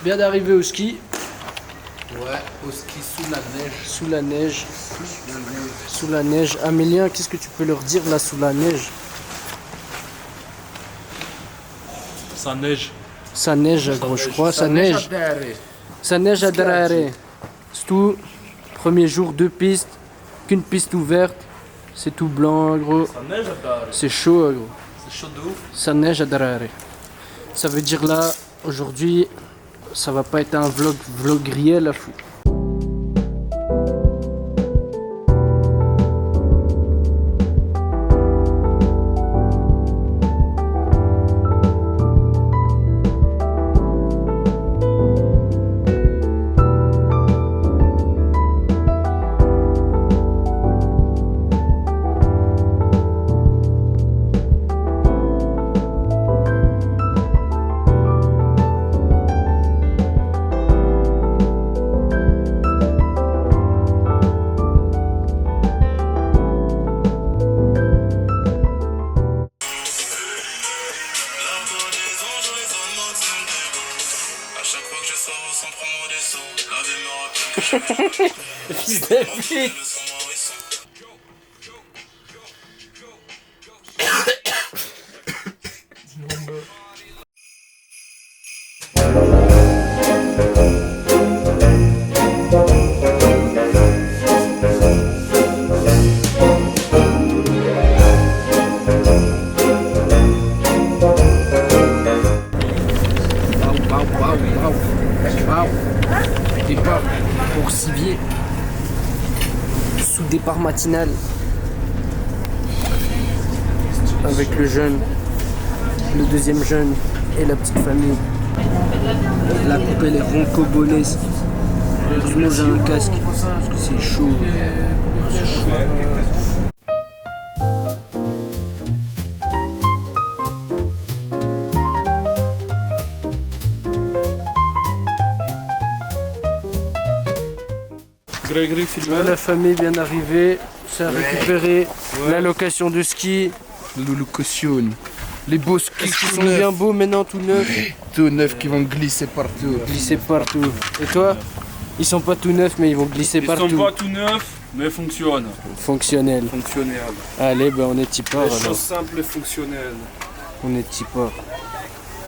vient d'arriver au ski. Ouais, au ski sous la neige. Sous la neige. Sous la neige. Amélien, qu'est-ce que tu peux leur dire là sous la neige? Ça neige. Ça neige, gros, je crois. Ça neige. Ça neige à Darare. C'est tout. Premier jour, 2 pistes. Qu'une piste ouverte. C'est tout blanc, gros. Ça neige à Darare. C'est chaud, gros. C'est chaud de ouf. Ça neige à Darare. Ça veut dire là, aujourd'hui, ça va pas être un vlog réel à fou. Fils de pute. Départ pour Sivier. Sous départ matinal. Avec le jeune, le deuxième jeune et la petite famille. La coupe elle est ronco-bonnaise. Heureusement j'ai un casque parce que c'est chaud. C'est chaud. La famille vient d'arriver, ça a récupéré la location de ski. Nous le cautionne. Les beaux skis qui sont bien beaux maintenant, tout neufs. Tout neuf qui vont glisser partout. Glisser partout. Et toi? Ils sont pas tout neufs mais ils vont glisser partout. Ils sont pas tout neufs, mais fonctionnent. Fonctionnel. Fonctionnels. Allez, ben on est tipeur Des alors. choses simples et fonctionnelles. On est tipeur.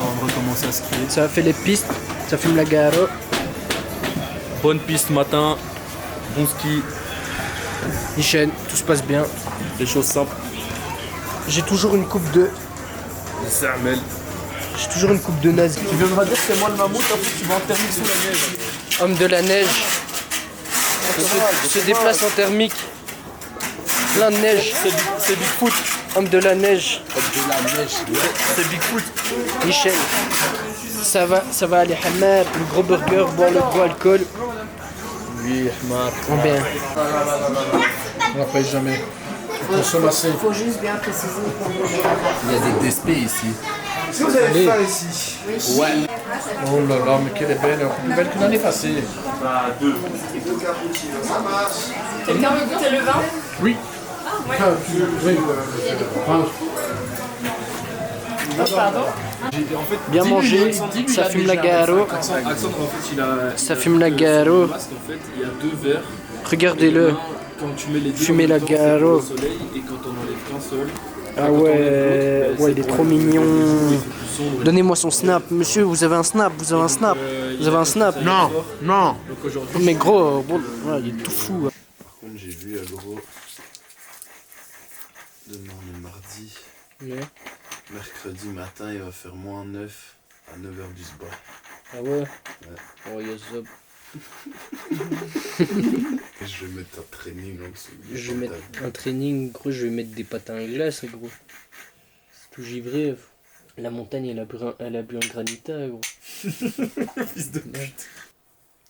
On recommence à skier. Ça a fait les pistes, ça fume la gare. Bonne piste matin, bon ski, Michel, tout se passe bien. des choses simples. J'ai toujours une coupe de... Des cermelles. J'ai toujours une coupe de nazi. Tu viendras dire que c'est moi le mammouth, en fait tu vas en thermique sous la neige. Homme de la neige. Se déplace en thermique. Plein de neige. C'est Bigfoot. Homme de la neige. De la neige. C'est Bigfoot. Michel. Ça va aller hamar, le gros burger, boire le gros alcool. Oui, Hamar. En bien. On n'en paye jamais. Consomme assez. Il faut juste bien préciser qu'on Il y a des DSP ici. Si vous avez faim ici. Ouais. Oh là là, mais quelle est belle. Encore plus belle que l'année passée. Quelqu'un veut goûter le vin? Oui. Ouais. Oui. Pardon? Bien mangé, ça fume la garo. Alexandre, en fait, il a. Ça fume la garo. Parce qu'en fait, il y a 2 verres. Regardez-le. Quand tu mets les deux Fumer en la même temps, c'est garo. au soleil, et quand on enlève qu'un seul. Ah ouais, ouais, il est trop mignon. Donnez-moi son snap. Monsieur, vous avez un snap, vous avez un snap. Vous avez un snap. Non, non. Donc aujourd'hui, Mais gros, bon, ouais, il est tout fou. Par contre, j'ai vu gros. Demain, on est mardi. Ouais. Mercredi matin, il va faire -9 à 9h du sport. Ah ouais? Oh, y'a ça. Et je vais mettre un training en dessous. Je vais mettre un training, gros, je vais mettre des patins à glace, gros. C'est tout givré. La montagne, elle a bu un granita, gros. fils de pute.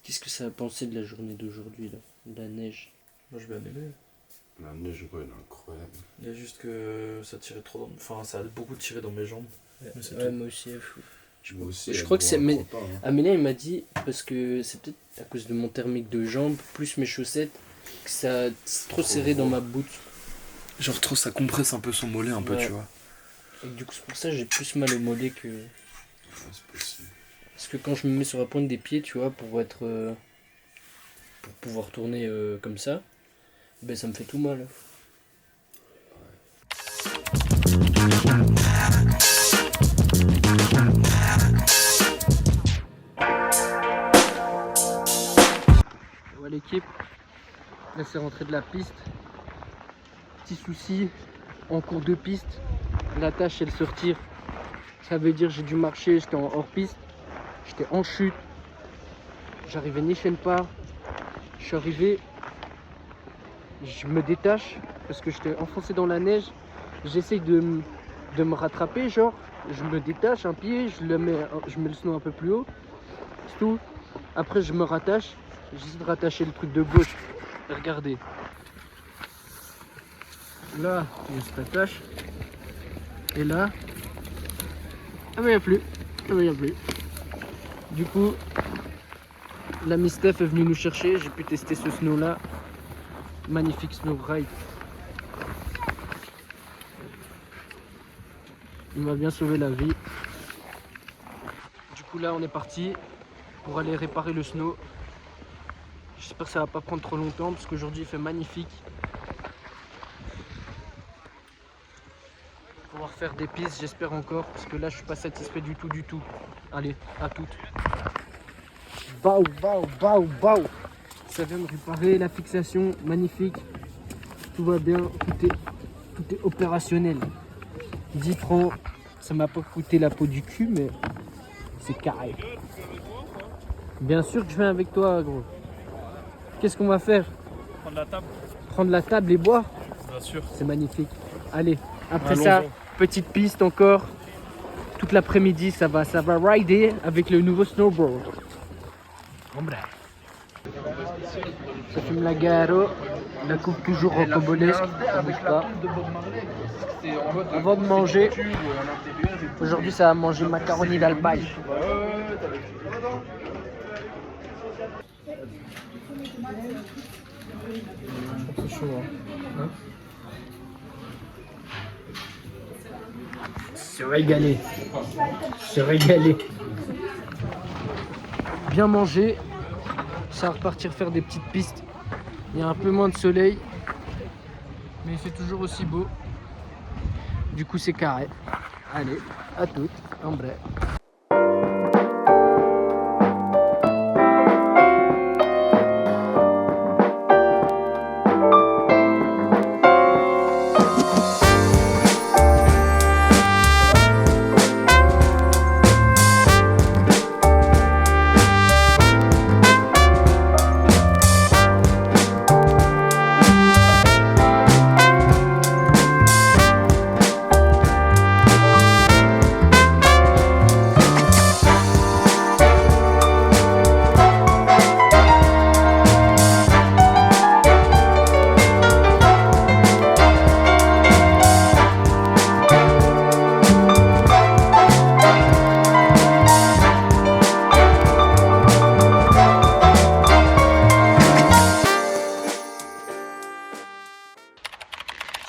Qu'est-ce que ça a pensé de la journée d'aujourd'hui, là? De la neige. Moi, je vais aimer. La neige, ouais, elle est incroyable. Il y a juste que ça tirait trop dans... Enfin, ça a beaucoup tiré dans mes jambes. Mais c'est Ouais, tout. moi aussi, fou. Moi aussi, Je elle crois que boit c'est- un mais- repas, hein. Amélia, il m'a dit, parce que c'est peut-être à cause de mon thermique de jambes, plus mes chaussettes, que ça c'est trop serré dans ma boute. Genre trop, ça compresse un peu son mollet, un peu, Ouais. tu vois. Et du coup, c'est pour ça que j'ai plus mal au mollet que... Ouais, c'est possible. Parce que quand je me mets sur la pointe des pieds, tu vois, pour pouvoir tourner comme ça, ben ça me fait tout mal. Ouais l'équipe, là c'est rentré de la piste. Petit souci, en cours de piste, la tâche elle se retire. Ça veut dire j'ai dû marcher, j'étais en hors piste, j'étais en chute. J'arrivais ni chez le part. Je suis arrivé, je me détache parce que j'étais enfoncé dans la neige. J'essaye de me rattraper, genre je me détache un pied, je mets le snow un peu plus haut, c'est tout. Après je me rattache, j'essaie de rattacher le truc de gauche. Et regardez, là on se rattache et là, ah mais il n'y a plus, ah mais il n'y a plus. Du coup, l'ami Steph est venu nous chercher, j'ai pu tester ce snow là. Magnifique snow ride. Il m'a bien sauvé la vie. Du coup là on est parti pour aller réparer le snow. J'espère que ça va pas prendre trop longtemps parce qu'aujourd'hui il fait magnifique. Pouvoir faire des pistes, j'espère encore, parce que là je suis pas satisfait du tout. Allez, à toutes. Bao. Ça vient de réparer la fixation, magnifique. Tout va bien, tout est opérationnel. 10 francs, ça m'a pas coûté la peau du cul, mais c'est carré. Bien sûr que je viens avec toi, gros. Qu'est-ce qu'on va faire? Prendre la table. Prendre la table et boire? Bien sûr. C'est magnifique. Allez, après Allons-y. ça, petite piste encore. Toute l'après-midi, ça va rider avec le nouveau snowboard. Hombre. Ça fume la garo, la coupe toujours rocambolesque, ça bouge pas. Avant de manger, aujourd'hui ça va manger macaroni d'Albaï. C'est chaud, hein? Se régaler. Bien manger. Ça va repartir faire des petites pistes. Il y a un peu moins de soleil, mais il fait toujours aussi beau. Du coup c'est carré. Allez, à toutes, en vrai.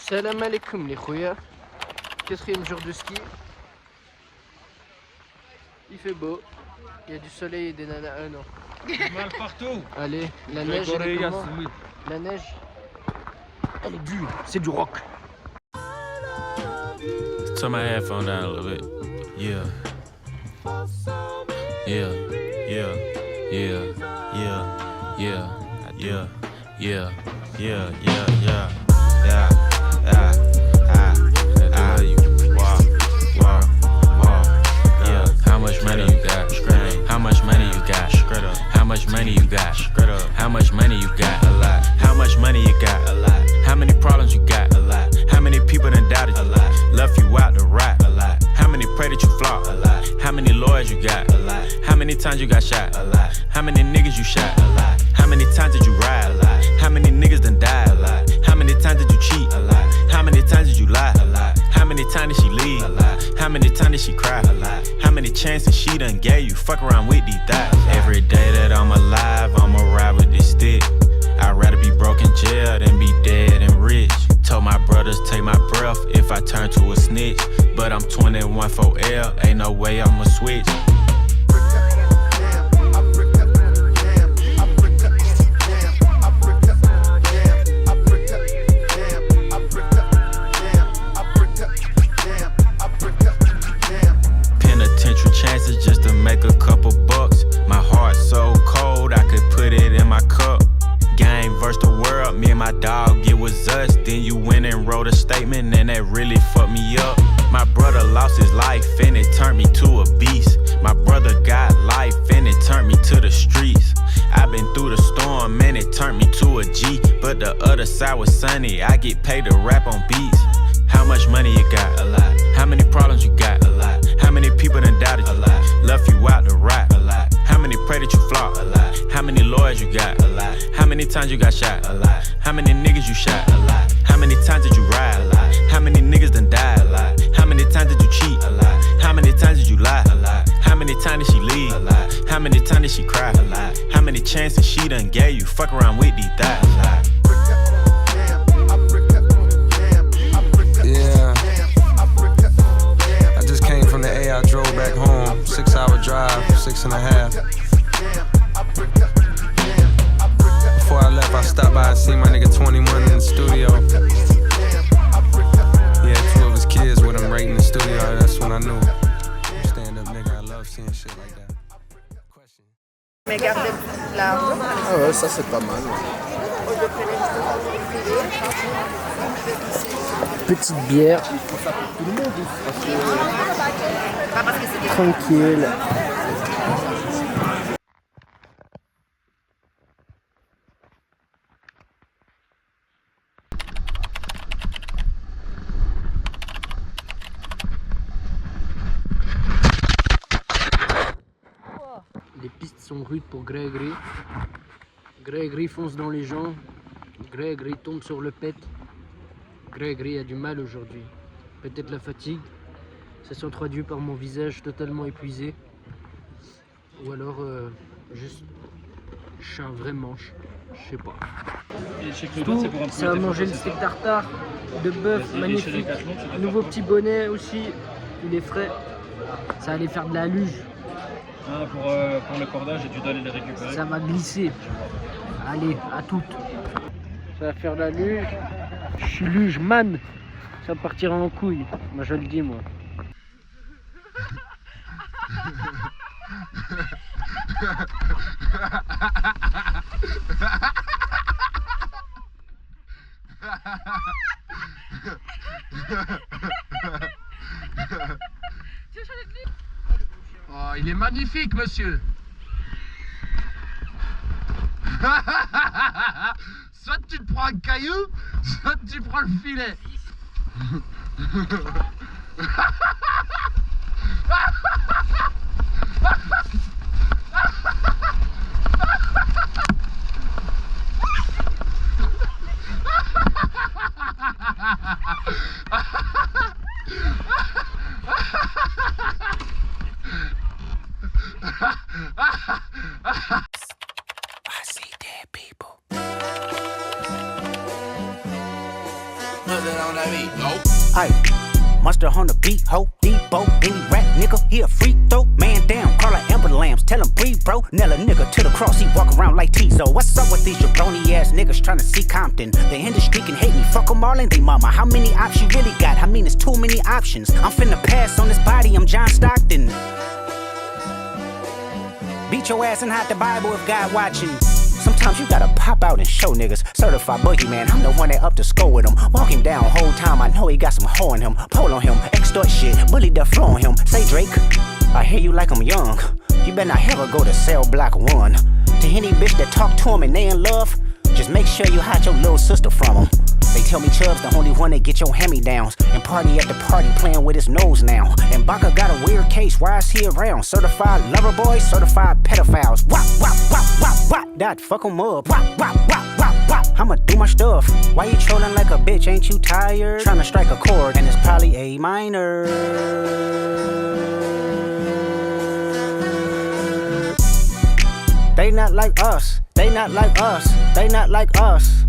Salam alaikum les khoya. 4e jour de ski. Il fait beau. Il y a du soleil et des nanas. Non. Mal partout. Allez, la neige, elle est comment? La neige, elle est dure. C'est du rock. Turn my headphone down a little bit. Yeah. Yeah. Yeah. Yeah. Yeah. Yeah. Yeah. Yeah. Yeah. Yeah. Yeah. Yeah. How much money you got? How much money you got? How much money you got? How much money you got? A lot. How much money you got? A lot. How many problems you got? A lot. How many people done doubted you? A lot. Left you out to rot? A lot. How many pray that you flop? A lot. How many lawyers you got? A lot. How many times you got shot? A lot. How many niggas you shot? A lot. How many times did you ride? A lot. How many niggas done died? A lot. How many times did you cheat? A lot. How many times did you lie? A lot. How many times did she leave? A lot. How many times did she cry? A lot. How many chances she done gave you? Fuck around with these thighs. Every day that I'm alive, I'ma ride with this stick. I'd rather be broke in jail than be dead and rich. Told my brothers take my breath if I turn to a snitch. But I'm 21 for L, ain't no way I'ma switch. my dog, it was us. Then you went and wrote a statement, and that really fucked me up. My brother lost his life, and it turned me to a beast. My brother got life, and it turned me to the streets. I've been through the storm, and it turned me to a G. But the other side was sunny, I get paid to rap on beats. How much money you got? A lot. How many problems you got? A lot. How many people done doubted you? A lot. Left you out to rap? A lot. How many pray that you flop? A lot. How many lawyers you got? A lot. How many times you got shot? A lot. How many niggas you shot? A lot. How many times did you ride? A lot. How many niggas done died? A lot. How many times did you cheat? A lot. How many times did you lie? A lot. How many times did she leave? A lot. How many times did she cry? A lot. How many chances she done gave you? Fuck around with these thighs. A lot. Yeah, I just came from the A, I drove back home, 6-hour drive, 6.5. Before I left, I stopped by and seen my nigga 21 in the studio. He had 2 of his kids with him right in the studio, that's when I knew. Stand up nigga, I love seeing shit like that. Question. Mais gardez l'argent. Ah ouais, ça c'est pas mal. Petite bière. Tranquille. Les pistes sont rudes pour Gregory. Gregory fonce dans les gens. Gregory tombe sur le pet. Gregory a du mal aujourd'hui. Peut-être la fatigue. Ça se traduit par mon visage totalement épuisé. Ou alors juste je suis un vrai manche. Je sais pas. Tout, ça va manger le steak tartare de bœuf magnifique. Nouveau petit bonnet aussi. Il est frais. Ça allait faire de la luge. Ah, pour le cordage, et tu dois aller les récupérer. Ça va glisser. Allez, à toutes. Ça va faire de la luge. Je suis luge man. Ça va partir en couille. Moi je le dis moi. Oh, il est magnifique, monsieur. Soit tu te prends un caillou, soit tu prends le filet. I see dead people. Aye, monster on the beat, ho, Debo, any rap nigga, he a free throw, man down, call her Amber Lambs, tell him breathe, bro, nail a nigga to the cross, he walk around like Tizo. What's up with these jabroni ass niggas trying to see Compton? The industry can hate me, fuck them all and they mama. How many options you really got? I mean, it's too many options. I'm finna pass on this body, I'm John Stockton. Beat your ass and hide the Bible if God watching. Sometimes you gotta pop out and show niggas. Certified boogeyman, I'm the one that up to score with him. Walk him down whole time, I know he got some hoe in him. Pole on him, extort shit, bully the flow on him. Say Drake, I hear you like I'm young. You better not ever go to cell block 1. To any bitch that talk to him and they in love, just make sure you hide your little sister from him. They tell me Chubb's the only one that get your hand-me-downs. And party at the party playing with his nose now. And Baka got a weird case, why is he around? Certified lover boys, certified pedophiles. Wop, wop, wop, wop, wop. That fuck him up. Wop, wop, wop, wop, wop. I'ma do my stuff. Why you trolling like a bitch, ain't you tired? Trying to strike a chord and it's probably A minor. They not like us, they not like us, they not like us.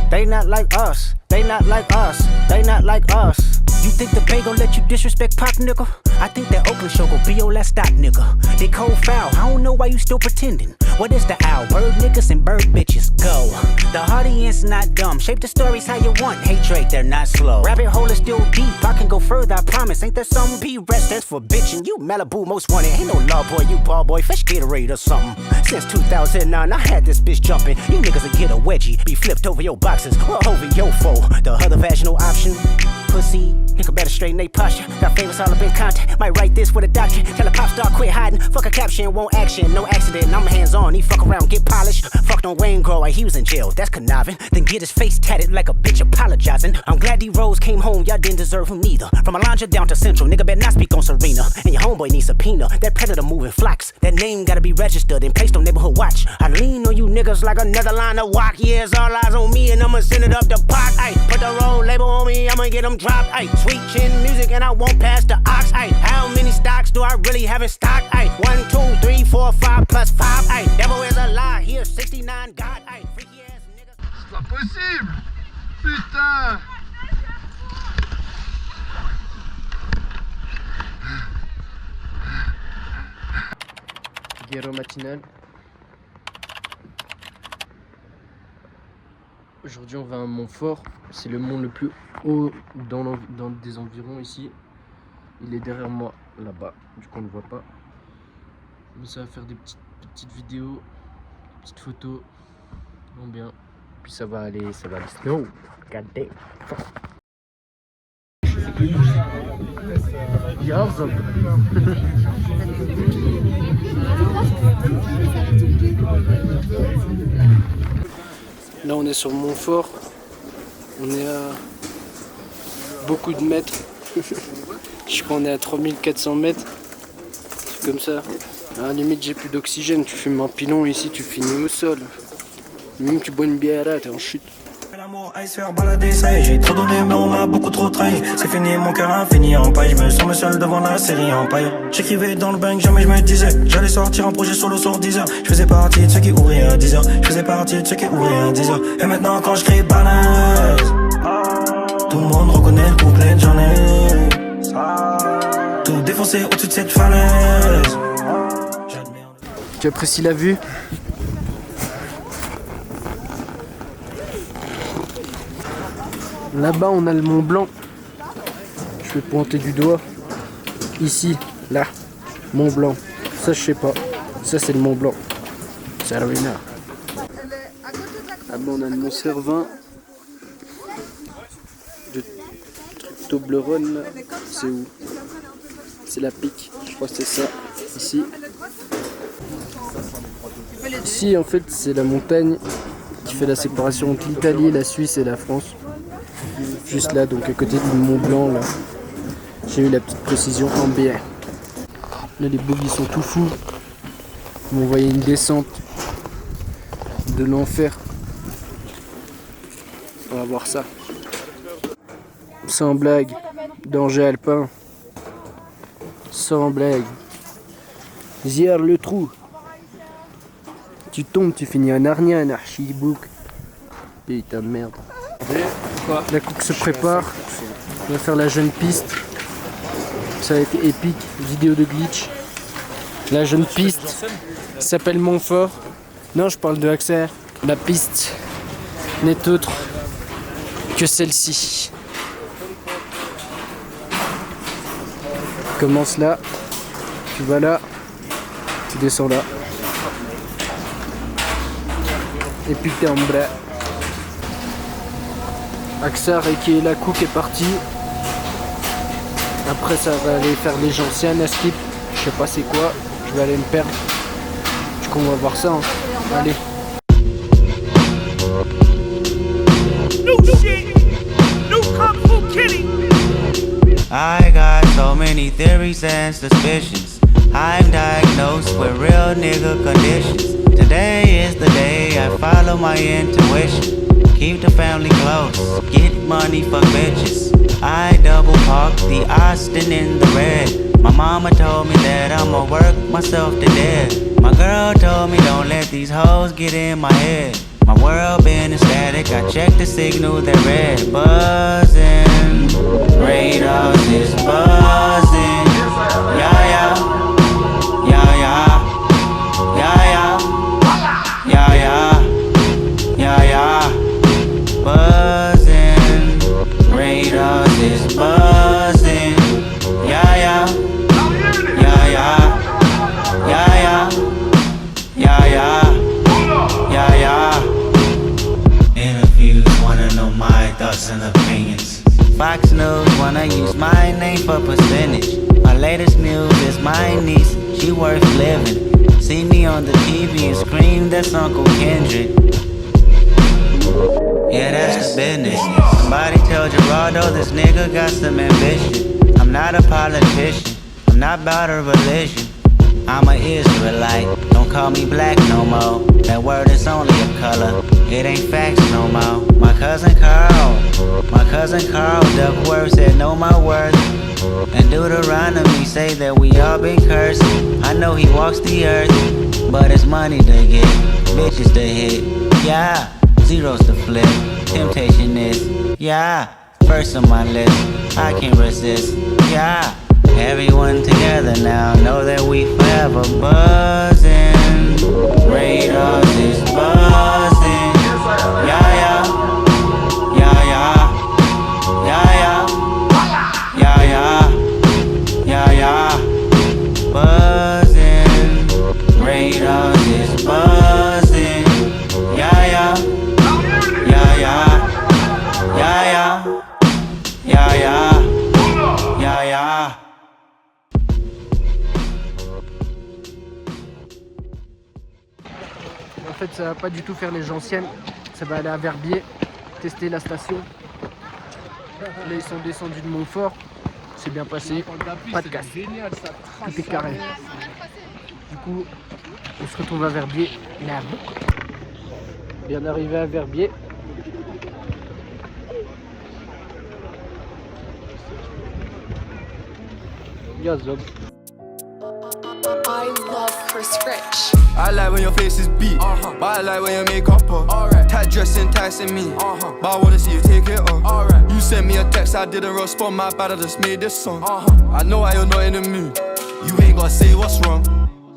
They not like us, they not like us, they not like us. You think the Bay gon' let you disrespect Pac, nigga? I think that Oakland show gon' be your last stop, nigga. They cold foul, I don't know why you still pretending. What is the owl? Bird niggas and bird bitches, go. The audience not dumb, shape the stories how you want. Hey Drake, they're not slow. Rabbit hole is still deep, I can go further, I promise. Ain't that something? P-Rest, that's for bitchin'. You Malibu most wanted, ain't no love boy, you ball boy. Fresh Gatorade or something. Since 2009, I had this bitch jumping. You niggas will get a wedgie, be flipped over your boxes or over your foe. The other vaginal option, pussy, nigga better straighten they posture. Got famous all up in contact, might write this with a doctor. Tell a pop star quit hiding, fuck a caption, won't action. No accident, I'm hands on, he fuck around, get polished. Fucked on Wayne Grow, he was in jail, that's conniving. Then get his face tatted like a bitch apologizing. I'm glad D-Rose came home, y'all didn't deserve him neither. From Alondra down to Central, nigga better not speak on Serena. And your homeboy needs subpoena, that predator moving flocks. That name gotta be registered and placed on neighborhood watch. I lean on you niggas like another line of walk. Yeah, it's all eyes on me and I'ma send it up the park. Ay, put the road label on me, I'ma get them dropped. Ay, sweet chin music and I won't pass the ox. Ay, how many stocks do I really have in stock? Ay, 1, 2, 3, 4, 5 plus 5. Ay, devil is a lie, here's 69 God. Ay, freaky ass nigga. C'est pas possible. Putain. Guéro matinal. Aujourd'hui on va à Montfort, c'est le mont le plus haut dans des environs ici. Il est derrière moi là-bas, du coup on ne le voit pas. Mais ça va faire des petites vidéos, des petites photos, non bien. Puis ça va aller snow. God damn. Yarzob. Là on est sur Montfort, on est à beaucoup de mètres, je crois qu'on est à 3400 mètres, c'est comme ça. À la limite j'ai plus d'oxygène, tu fumes un pilon ici tu finis au sol, même tu bois une bière là t'es en chute. L'amour aille se faire balader, ça y est, j'ai trop donné mais on m'a beaucoup trop trahi. C'est fini, mon cœur a fini en paille. Je me sens seul devant la série en paille. J'écrivais dans le bank, jamais je me disais j'allais sortir un projet solo sur 10 heures. Je faisais partie de ceux qui ouvraient à 10 heures. Je faisais partie de ceux qui ouvraient à 10 heures. Et maintenant quand je crie balance, tout le monde reconnaît le couplet de j'en ai. Tout défoncé au-dessus de cette falaise. Tu apprécies la vue? Là-bas on a le Mont Blanc. Je vais pointer du doigt. Ici, là, Mont Blanc. Ça je sais pas. Ça c'est le Mont Blanc. C'est Arena. Là-bas on a le Mont Cervin. Le truc Toblerone là. C'est où? C'est la pique. Je crois que c'est ça. Ici. Ici en fait c'est la montagne qui fait la séparation entre l'Italie, la Suisse et la France. Juste là, donc à côté du Mont Blanc là. J'ai eu la petite précision en bien. Là les boogies sont tout fous. Ils m'ont envoyé une descente de l'enfer. On va voir ça. Sans blague. Danger alpin. Sans blague. Zière le trou. Tu tombes, tu finis en Narnia, un archibook. Putain de merde. La cook se prépare. On va faire la jeune piste. Ça a été épique. Vidéo de glitch. La jeune piste s'appelle Montfort. Non, je parle de Axer. La piste n'est autre que celle-ci. Commence là. Tu vas là. Tu descends là. Et puis t'es en bas. Axar et qui est la cook est parti. Après ça va aller faire les gentianes à skip. Je sais pas c'est quoi. Je vais aller me perdre. Du coup on va voir ça. Hein. Allez. I got so many theories and suspicions. I'm diagnosed with real nigga conditions. Today is the day I follow my intuition. Keep the family close, get money for bitches. I double park the Austin in the red. My mama told me that I'ma work myself to death. My girl told me don't let these hoes get in my head. My world been static, I checked the signal, they're red. Buzzing Radars is buzzing. Yeah, yeah. Yeah, yeah. Yeah, yeah. Yeah, yeah. Yeah, yeah. Buzzing. Radars is buzzing. Yeah, yeah. Yeah, yeah. Yeah, yeah. Yeah, yeah. Yeah, yeah. Interviews wanna know my thoughts and opinions. Fox News wanna use my name for percentage. My latest news is my niece, she worth living. See me on the TV and scream, that's Uncle Kendrick. Yeah, that's the business. Somebody tell Gerardo this nigga got some ambition. I'm not a politician, I'm not about a religion. I'm an Israelite, don't call me black no more. That word is only a color, it ain't facts no more. My cousin Carl Duckworth said know my worth. And Deuteronomy say that we all been cursed. I know he walks the earth, but it's money to get, bitches to hit. Yeah, zeros to flip, temptation is, yeah, first on my list, I can't resist, yeah. Everyone together now, know that we forever buzzing. Radars is buzzing. Yeah, yeah. Yeah, yeah. Yeah, yeah. Yeah, yeah. Yeah, yeah. Buzzing. Radars is buzzing. Yeah, yeah. Yeah, yeah. Yeah, yeah. Yeah, yeah. Yeah, yeah. En fait, ça va pas du tout faire les gentiennes. Ça va aller à Verbier, tester la station. Là, ils sont descendus de Montfort. C'est bien passé. Pas de casse. Tout est carré. Du coup, on se retrouve à Verbier. Là, bien arrivé à Verbier. Yazov. I love Chris Rich. I like when your face is beat, but I like when your makeup up. Tight dress enticing me, but I wanna see you take it off. You sent me a text, I didn't respond, my bad, I just made this song. I know why you're not in the mood, you ain't gotta say what's wrong.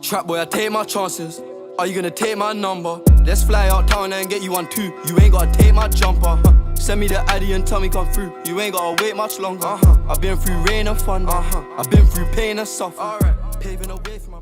Trap boy, I take my chances, are you gonna take my number? Let's fly out town and get you one too, you ain't gotta take my jumper. Send me the ID and tell me come through, you ain't gotta wait much longer. I've been through rain and thunder, I've been through pain and suffering, paving the way for my